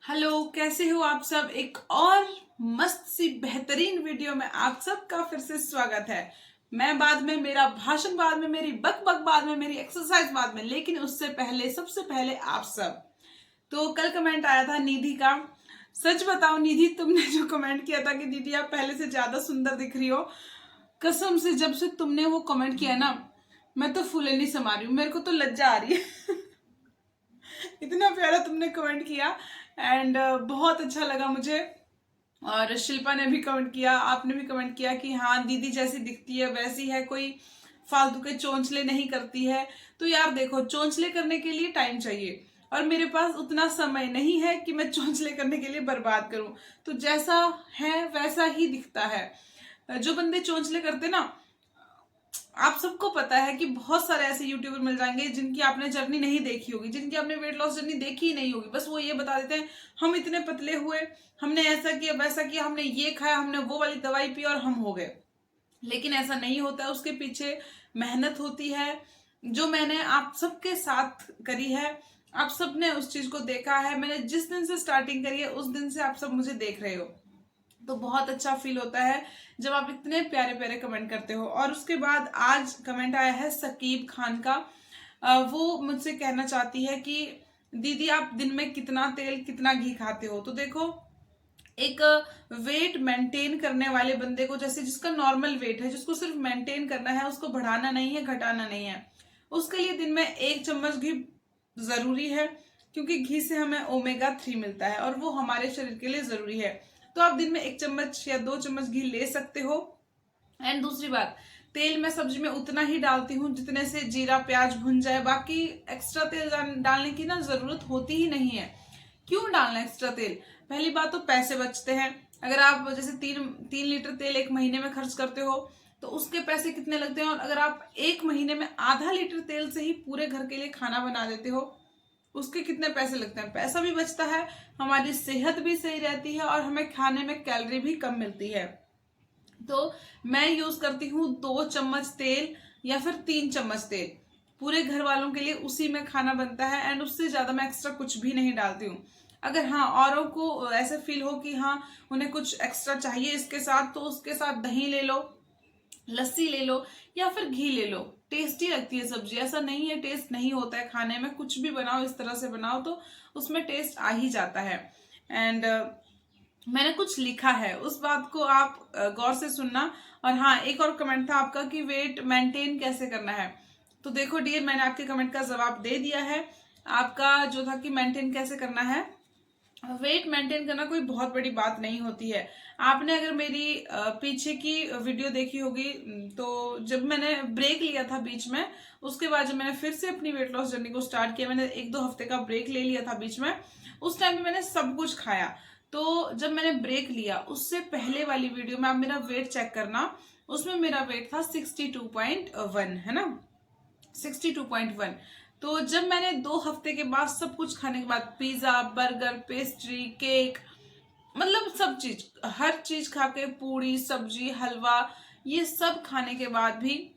Hello, कैसे हो आप सब। एक और मस्त सी बेहतरीन वीडियो में आप सबका फिर से स्वागत है। मैं बाद में, मेरा भाषण बाद में, मेरी बक बक बाद में, मेरी एक्सरसाइज बाद में, लेकिन उससे पहले सबसे पहले आप सब। तो कल कमेंट आया था निधि का। सच बताओ निधि, तुमने जो कमेंट किया था कि दीदी आप पहले से ज्यादा सुंदर दिख रही हो, कसम से जब से तुमने वो कमेंट किया ना, मैं तो फूले नहीं समा रही हूँ। मेरे को तो लज्जा आ रही है। इतना प्यारा तुमने कमेंट किया एंड बहुत अच्छा लगा मुझे। और शिल्पा ने भी कमेंट किया, आपने भी कमेंट किया कि हाँ दीदी जैसी दिखती है वैसी है, कोई फालतू के चोंचले नहीं करती है। तो यार देखो, चोंचले करने के लिए टाइम चाहिए और मेरे पास उतना समय नहीं है कि मैं चोंचले करने के लिए बर्बाद करूं। तो जैसा है वैसा ही दिखता है। जो बंदे चोंचले करते ना, आप सबको पता है कि बहुत सारे ऐसे यूट्यूबर मिल जाएंगे जिनकी आपने जर्नी नहीं देखी होगी, जिनकी आपने वेट लॉस जर्नी देखी ही नहीं होगी। बस वो ये बता देते हैं हम इतने पतले हुए, हमने ऐसा किया वैसा किया, हमने ये खाया, हमने वो वाली दवाई पी और हम हो गए। लेकिन ऐसा नहीं होता है, उसके पीछे मेहनत होती है जो मैंने आप सबके साथ करी है। आप सबने उस चीज को देखा है। मैंने जिस दिन से स्टार्टिंग करी है उस दिन से आप सब मुझे देख रहे हो। तो बहुत अच्छा फील होता है जब आप इतने प्यारे प्यारे कमेंट करते हो। और उसके बाद आज कमेंट आया है सकीब खान का। वो मुझसे कहना चाहती है कि दीदी आप दिन में कितना तेल कितना घी खाते हो। तो देखो, एक वेट मेंटेन करने वाले बंदे को, जैसे जिसका नॉर्मल वेट है, जिसको सिर्फ मेंटेन करना है, उसको बढ़ाना नहीं है, घटाना नहीं है, उसके लिए दिन में 1 चम्मच घी जरूरी है। क्योंकि घी से हमें ओमेगा 3 मिलता है और वो हमारे शरीर के लिए जरूरी है। तो आप दिन में 1 चम्मच या 2 चम्मच घी ले सकते हो। एंड दूसरी बात, तेल मैं सब्जी में उतना ही डालती हूँ जितने से जीरा प्याज भुन जाए। बाकी एक्स्ट्रा तेल डालने की ना जरूरत होती ही नहीं है। क्यों डालना एक्स्ट्रा तेल? पहली बात तो पैसे बचते हैं। अगर आप जैसे 3 लीटर तेल एक महीने में खर्च करते हो तो उसके पैसे कितने लगते हैं। और अगर आप एक महीने में आधा लीटर तेल से ही पूरे घर के लिए खाना बना देते हो, उसके कितने पैसे लगते हैं। पैसा भी बचता है, हमारी सेहत भी सही रहती है और हमें खाने में कैलोरी भी कम मिलती है। तो मैं यूज करती हूँ 2 चम्मच तेल या फिर 3 चम्मच तेल। पूरे घर वालों के लिए उसी में खाना बनता है एंड उससे ज्यादा मैं एक्स्ट्रा कुछ भी नहीं डालती हूँ। अगर हाँ औरों को ऐसे फील हो कि हाँ उन्हें कुछ एक्स्ट्रा चाहिए इसके साथ, तो उसके साथ दही ले लो, लस्सी ले लो या फिर घी ले लो। टेस्टी लगती है सब्जी, ऐसा नहीं है टेस्ट नहीं होता है खाने में। कुछ भी बनाओ इस तरह से बनाओ तो उसमें टेस्ट आ ही जाता है। एंड मैंने कुछ लिखा है, उस बात को आप गौर से सुनना। और हाँ, एक और कमेंट था आपका कि वेट मेंटेन कैसे करना है। तो देखो डियर, मैंने आपके कमेंट का जवाब दे दिया है। आपका जो था कि मेंटेन कैसे करना है, वेट मेंटेन करना कोई बहुत बड़ी बात नहीं होती है। आपने अगर मेरी पीछे की वीडियो देखी होगी, तो जब मैंने ब्रेक लिया था बीच में, उसके बाद जब मैंने फिर से अपनी वेट लॉस जर्नी को स्टार्ट किया, मैंने 1-2 हफ्ते का ब्रेक ले लिया था बीच में। उस टाइम पे मैंने सब कुछ खाया। तो जब मैंने ब्रेक लिया उससे पहले वाली वीडियो में आप मेरा वेट चेक करना, उसमें मेरा वेट था 62.1, है ना, 62.1। तो जब मैंने 2 हफ्ते के बाद सब कुछ खाने के बाद, पिज्जा बर्गर पेस्ट्री केक, मतलब सब चीज, हर चीज खा के, पूरी सब्जी हलवा, ये सब खाने के बाद भी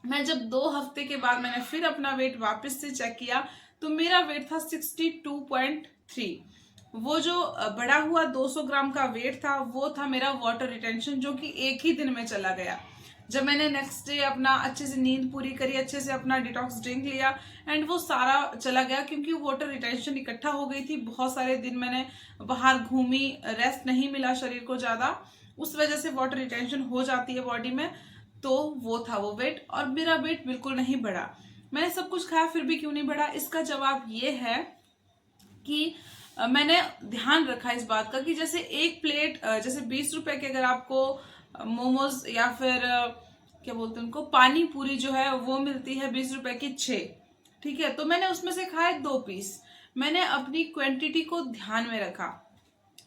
मैं जब 2 हफ्ते के बाद मैंने फिर अपना वेट वापस से चेक किया तो मेरा वेट था 62.3। वो जो बढ़ा हुआ 200 ग्राम का वेट था वो था मेरा वाटर रिटेंशन, जो कि एक ही दिन में चला गया। जब मैंने नेक्स्ट डे अपना अच्छे से नींद पूरी करी, अच्छे से अपना डिटॉक्स ड्रिंक लिया एंड वो सारा चला गया, क्योंकि वाटर रिटेंशन इकट्ठा हो गई थी। बहुत सारे दिन मैंने बाहर घूमी, रेस्ट नहीं मिला शरीर को ज्यादा, उस वजह से वाटर रिटेंशन हो जाती है बॉडी में। तो वो था वो वेट, और मेरा वेट बिल्कुल नहीं बढ़ा। मैंने सब कुछ खाया फिर भी क्यों नहीं बढ़ा, इसका जवाब ये है कि मैंने ध्यान रखा इस बात का कि जैसे एक प्लेट, जैसे 20 रुपए के अगर आपको मोमोज या फिर क्या बोलते हैं उनको, पानी पूरी जो है वो मिलती है 20 रुपए की 6, ठीक है। तो मैंने उसमें से खाए 2 पीस। मैंने अपनी क्वांटिटी को ध्यान में रखा,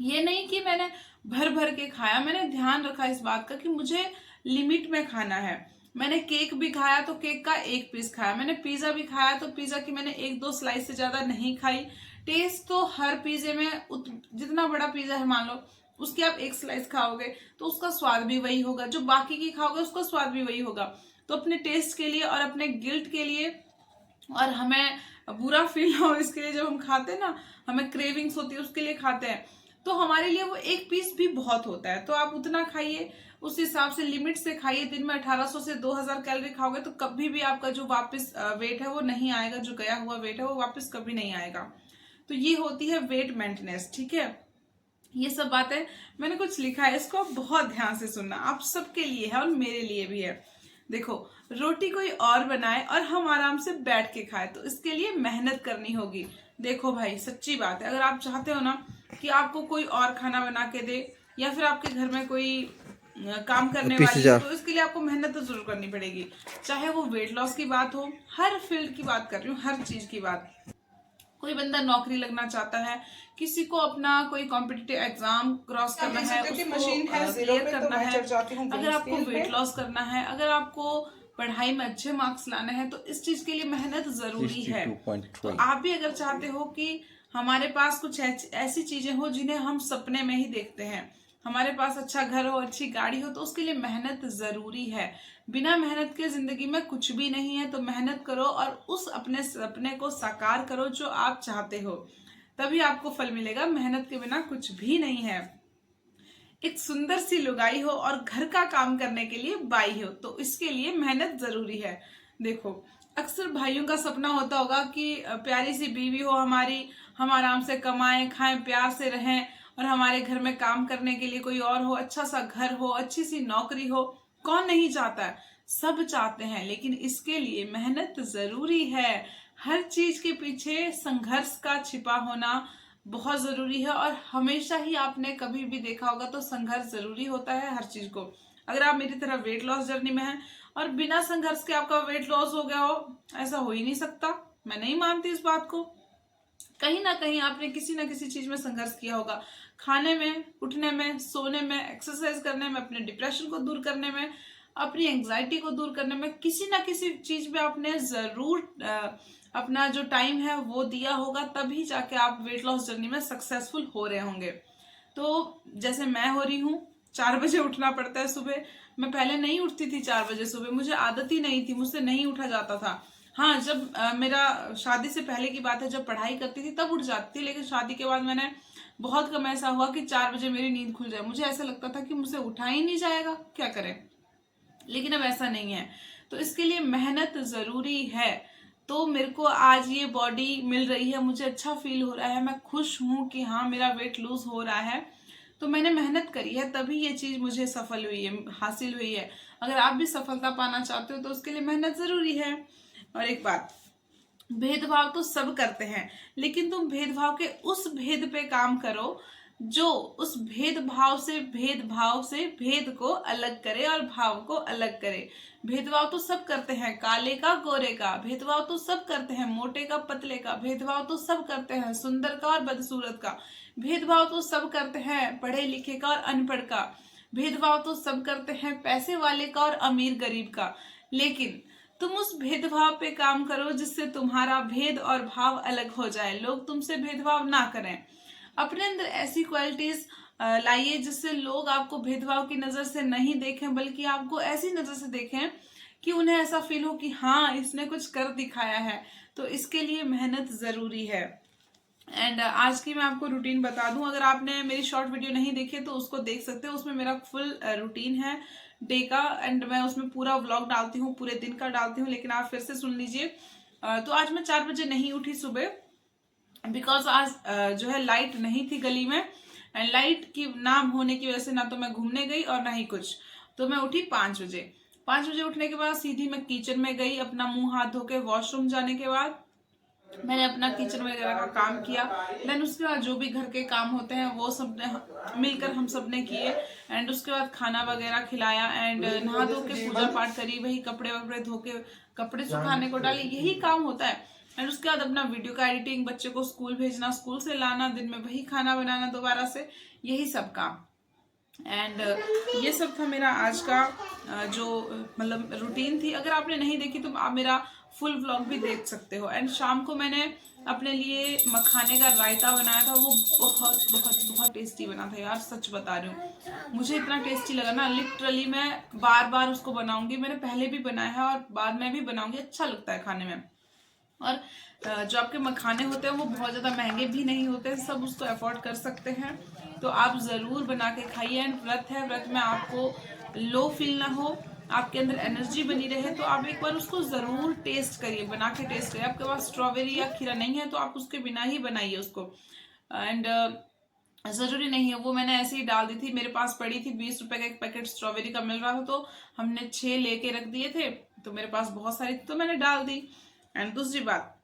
ये नहीं कि मैंने भर भर के खाया। मैंने ध्यान रखा इस बात का कि मुझे लिमिट में खाना है। मैंने केक भी खाया तो केक का 1 पीस खाया, मैंने पिज्जा भी खाया तो पिज्जा की मैंने 1-2 स्लाइस से ज्यादा नहीं खाई। टेस्ट तो हर पिज्जे में जितना बड़ा पिज्जा है मान लो, उसकी आप 1 स्लाइस खाओगे तो उसका स्वाद भी वही होगा, जो बाकी की खाओगे उसका स्वाद भी वही होगा। तो अपने टेस्ट के लिए और अपने गिल्ट के लिए, और हमें बुरा फील हो इसके लिए जब हम खाते हैं ना, हमें क्रेविंग्स होती है उसके लिए खाते हैं, तो हमारे लिए वो एक पीस भी बहुत होता है। तो आप उतना खाइए, उस हिसाब से लिमिट से खाइए। दिन में 1800 से 2000 कैलोरी खाओगे तो कभी भी आपका जो वापस वेट है वो नहीं आएगा, जो गया हुआ वेट है वो वापस कभी नहीं आएगा। तो ये होती है वेट मेंटेनेंस, ठीक है। ये सब बातें मैंने कुछ लिखा है, इसको आप बहुत ध्यान से सुनना, आप सबके लिए है और मेरे लिए भी है। देखो, रोटी कोई और बनाए और हम आराम से बैठ के खाए तो इसके लिए मेहनत करनी होगी। देखो भाई, सच्ची बात है, अगर आप चाहते हो ना कि आपको कोई और खाना बना के दे या फिर आपके घर में कोई काम करने वाली है, तो इसके लिए आपको मेहनत तो जरूर करनी पड़ेगी। चाहे वो वेट लॉस की बात हो, हर फील्ड की बात कर रही हूँ, हर चीज की बात। कोई बंदा नौकरी लगना चाहता है, किसी को अपना कोई कॉम्पिटिटिव एग्जाम क्रॉस करना है, उसको क्लियर करना है, अगर आपको वेट लॉस करना है, अगर आपको पढ़ाई में अच्छे मार्क्स लाने हैं, तो इस चीज के लिए मेहनत जरूरी है। तो आप भी अगर चाहते हो कि हमारे पास कुछ ऐसी चीजें हो जिन्हें हम सपने में ही देखते हैं, हमारे पास अच्छा घर हो, अच्छी गाड़ी हो, तो उसके लिए मेहनत जरूरी है। बिना मेहनत के जिंदगी में कुछ भी नहीं है। तो मेहनत करो और उस अपने सपने को साकार करो जो आप चाहते हो, तभी आपको फल मिलेगा। मेहनत के बिना कुछ भी नहीं है। एक सुंदर सी लुगाई हो और घर का काम करने के लिए बाई हो, तो इसके लिए मेहनत जरूरी है। देखो, अक्सर भाइयों का सपना होता होगा कि प्यारी सी बीवी हो हमारी, हम आराम से कमाएं खाएं प्यार से रहें, और हमारे घर में काम करने के लिए कोई और हो, अच्छा सा घर हो, अच्छी सी नौकरी हो। कौन नहीं चाहता है, सब चाहते हैं, लेकिन इसके लिए मेहनत जरूरी है। हर चीज के पीछे संघर्ष का छिपा होना बहुत जरूरी है, और हमेशा ही आपने कभी भी देखा होगा तो संघर्ष जरूरी होता है हर चीज को। अगर आप मेरी तरह वेट लॉस जर्नी में हैं और बिना संघर्ष के आपका वेट लॉस हो गया हो, ऐसा हो ही नहीं सकता। मैं नहीं मानती इस बात को। कहीं ना कहीं आपने किसी ना किसी चीज में संघर्ष किया होगा, खाने में, उठने में, सोने में, एक्सरसाइज करने में, अपने डिप्रेशन को दूर करने में, अपनी एंग्जाइटी को दूर करने में, किसी ना किसी चीज में आपने जरूर अपना जो टाइम है वो दिया होगा, तभी जाके आप वेट लॉस जर्नी में सक्सेसफुल हो रहे होंगे। तो जैसे मैं हो रही हूँ, 4 बजे उठना पड़ता है सुबह। मैं पहले नहीं उठती थी 4 बजे सुबह, मुझे आदत ही नहीं थी, मुझसे नहीं उठा जाता था। हाँ, जब मेरा शादी से पहले की बात है, जब पढ़ाई करती थी तब उठ जाती थी, लेकिन शादी के बाद मैंने बहुत कम ऐसा हुआ कि 4 बजे मेरी नींद खुल जाए। मुझे ऐसा लगता था कि मुझसे उठा ही नहीं जाएगा, क्या करें। लेकिन अब ऐसा नहीं है। तो इसके लिए मेहनत जरूरी है। तो मेरे को आज ये बॉडी मिल रही है, मुझे अच्छा फील हो रहा है, मैं खुश हूं कि हाँ मेरा वेट लूज हो रहा है। तो मैंने मेहनत करी है, तभी ये चीज मुझे सफल हुई है, हासिल हुई है। अगर आप भी सफलता पाना चाहते हो तो उसके लिए मेहनत जरूरी है। और एक बात, भेदभाव तो सब करते हैं, लेकिन तुम भेदभाव के उस भेद पे काम करो जो उस भेदभाव से भेद को अलग करे और भाव को अलग करे। भेदभाव तो सब करते हैं, काले का गोरे का, भेदभाव तो सब करते हैं, मोटे का पतले का, भेदभाव तो सब करते हैं, सुंदर का और बदसूरत का, भेदभाव तो सब करते हैं, पढ़े लिखे का और अनपढ़ का, भेदभाव तो सब करते हैं, पैसे वाले का और अमीर गरीब का। लेकिन तुम उस भेदभाव पे काम करो जिससे तुम्हारा भेद और भाव अलग हो जाए, लोग तुमसे भेदभाव ना करें। अपने अंदर ऐसी क्वालिटीज लाइए जिससे लोग आपको भेदभाव की नजर से नहीं देखें, बल्कि आपको ऐसी नजर से देखें कि उन्हें ऐसा फील हो कि हाँ इसने कुछ कर दिखाया है। तो इसके लिए मेहनत जरूरी है। एंड आज की मैं आपको रूटीन बता दूं, अगर आपने मेरी शॉर्ट वीडियो नहीं देखी तो उसको देख सकते हो। उसमें मेरा फुल रूटीन है डे का, एंड मैं उसमें पूरा व्लॉग डालती हूँ, पूरे दिन का डालती हूँ। लेकिन आप फिर से सुन लीजिए। तो आज मैं 4 बजे नहीं उठी सुबह, बिकॉज आज जो है लाइट नहीं थी गली में, एंड लाइट की ना होने की वजह से ना तो मैं घूमने गई और ना ही कुछ। तो मैं उठी 5 बजे। 5 बजे उठने के बाद सीधी मैं किचन में गई, अपना मुंह हाथ धो के वॉशरूम जाने के बाद मैंने अपना किचन वगैरह का काम किया। देन उसके बाद जो भी घर के काम होते हैं वो सब मिलकर हम सब ने किए। एंड उसके बाद खाना वगैरह खिलाया, एंड नहा धो के पूजा पाठ करी, वही कपड़े वपड़े धो के कपड़े सुखाने को डाली, यही काम होता है। एंड उसके बाद अपना वीडियो का एडिटिंग, बच्चे को स्कूल भेजना, स्कूल से लाना, दिन में वही खाना बनाना दोबारा से, यही सब काम। एंड ये सब था मेरा आज का जो मतलब रूटीन थी। अगर आपने नहीं देखी तो आप मेरा फुल व्लॉग भी देख सकते हो। एंड शाम को मैंने अपने लिए मखाने का रायता बनाया था, वो बहुत बहुत बहुत टेस्टी बना था यार, सच बता रही हूँ। मुझे इतना टेस्टी लगा ना, लिटरली मैं बार बार उसको बनाऊंगी। मैंने पहले भी बनाया है और बाद में भी बनाऊंगी, अच्छा लगता है खाने में। और जो आपके मखाने होते हैं वो बहुत ज़्यादा महंगे भी नहीं होते, सब उसको अफोर्ड कर सकते हैं। तो आप ज़रूर बना के खाइए। एंड व्रत है, व्रत में आपको लो फील ना हो, आपके अंदर एनर्जी बनी रहे, तो आप एक बार उसको ज़रूर टेस्ट करिए, बना के टेस्ट करिए। आपके पास स्ट्रॉबेरी या खीरा नहीं है तो आप उसके बिना ही बनाइए उसको। एंड ज़रूरी नहीं है, वो मैंने ऐसे ही डाल दी थी, मेरे पास पड़ी थी, 20 रुपए का एक पैकेट स्ट्रॉबेरी का मिल रहा था, तो हमने 6 लेके रख दिए थे, तो मेरे पास बहुत सारी थी तो मैंने डाल दी। एंड दूसरी बात,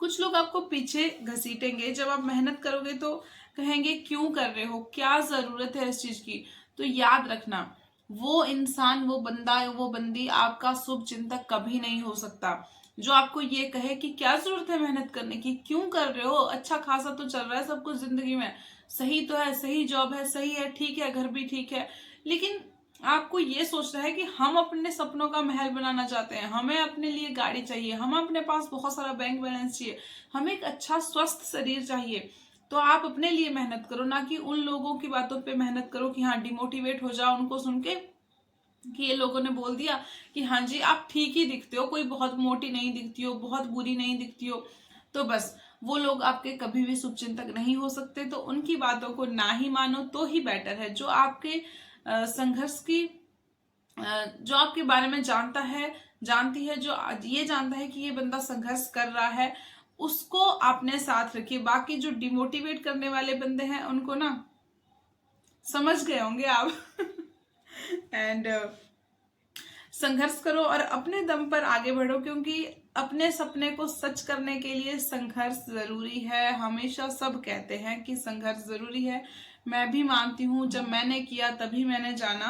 कुछ लोग आपको पीछे घसीटेंगे, जब आप मेहनत करोगे तो कहेंगे क्यों कर रहे हो, क्या जरूरत है इस चीज की। तो याद रखना, वो इंसान, वो बंदा, वो बंदी आपका शुभ चिंतक कभी नहीं हो सकता जो आपको ये कहे कि क्या जरूरत है मेहनत करने की, क्यों कर रहे हो, अच्छा खासा तो चल रहा है सब कुछ जिंदगी में, सही तो है, सही जॉब है, सही है, ठीक है, घर भी ठीक है। लेकिन आपको ये सोचना है कि हम अपने सपनों का महल बनाना चाहते हैं, हमें अपने लिए गाड़ी चाहिए, हमें अपने पास बहुत सारा बैंक बैलेंस चाहिए, हमें एक अच्छा स्वस्थ शरीर चाहिए। तो आप अपने लिए मेहनत करो, ना कि उन लोगों की बातों पे मेहनत करो कि हाँ डिमोटिवेट हो जाओ उनको सुन के कि ये लोगों ने बोल दिया कि हाँ जी आप ठीक ही दिखते हो, कोई बहुत मोटी नहीं दिखती हो, बहुत बुरी नहीं दिखती हो, तो बस वो लोग आपके कभी भी शुभचिंतक नहीं हो सकते। तो उनकी बातों को ना ही मानो तो ही बेटर है। जो आपके संघर्ष की जो आपके बारे में जानता है, जानती है, जो ये जानता है कि ये बंदा संघर्ष कर रहा है, उसको अपने साथ रखिए। बाकी जो डिमोटिवेट करने वाले बंदे हैं उनको ना समझ गए होंगे आप। एंड संघर्ष करो और अपने दम पर आगे बढ़ो, क्योंकि अपने सपने को सच करने के लिए संघर्ष जरूरी है। हमेशा सब कहते हैं कि संघर्ष जरूरी है, मैं भी मानती हूँ, जब मैंने किया तभी मैंने जाना।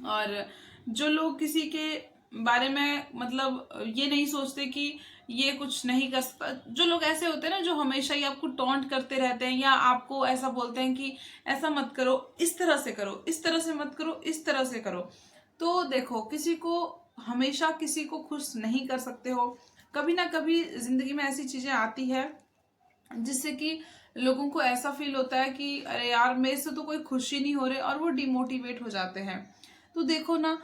और जो लोग किसी के बारे में मतलब ये नहीं सोचते कि ये कुछ नहीं कर सकता, जो लोग ऐसे होते हैं ना जो हमेशा ही आपको टॉन्ट करते रहते हैं या आपको ऐसा बोलते हैं कि ऐसा मत करो, इस तरह से करो, इस तरह से मत करो, इस तरह से करो, तो देखो किसी को हमेशा किसी को खुश नहीं कर सकते हो। कभी ना कभी जिंदगी में ऐसी चीजें आती है जिससे कि लोगों को ऐसा फील होता है कि अरे यार मेरे से तो कोई खुश ही नहीं हो रहे, और वो डिमोटिवेट हो जाते हैं। तो देखो ना,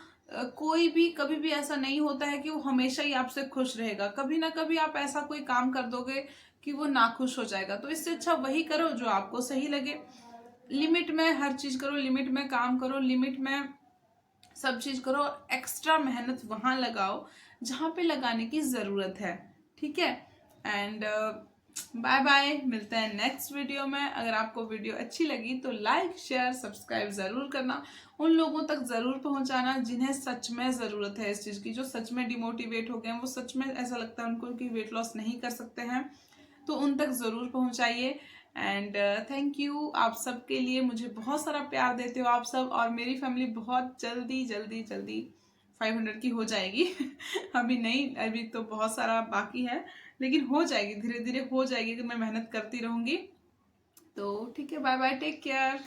कोई भी कभी भी ऐसा नहीं होता है कि वो हमेशा ही आपसे खुश रहेगा, कभी ना कभी आप ऐसा कोई काम कर दोगे कि वो नाखुश हो जाएगा। तो इससे अच्छा वही करो जो आपको सही लगे, लिमिट में हर चीज करो, लिमिट में काम करो, लिमिट में सब चीज करो, एक्स्ट्रा मेहनत वहां लगाओ जहां पे लगाने की जरूरत है। ठीक है। एंड बाय बाय, मिलते हैं नेक्स्ट वीडियो में। अगर आपको वीडियो अच्छी लगी तो लाइक शेयर सब्सक्राइब जरूर करना, उन लोगों तक जरूर पहुंचाना जिन्हें सच में जरूरत है इस चीज की, जो सच में डिमोटिवेट हो गए हैं, वो सच में ऐसा लगता है उनको कि वेट लॉस नहीं कर सकते हैं, तो उन तक जरूर पहुंचाइए। एंड थैंक यू आप सबके लिए, मुझे बहुत सारा प्यार देते हो आप सब, और मेरी फैमिली बहुत जल्दी जल्दी जल्दी 500 की हो जाएगी। अभी नहीं, अभी तो बहुत सारा बाकी है, लेकिन हो जाएगी, धीरे धीरे हो जाएगी, कि मैं मेहनत करती रहूंगी। तो ठीक है, बाय बाय, टेक केयर।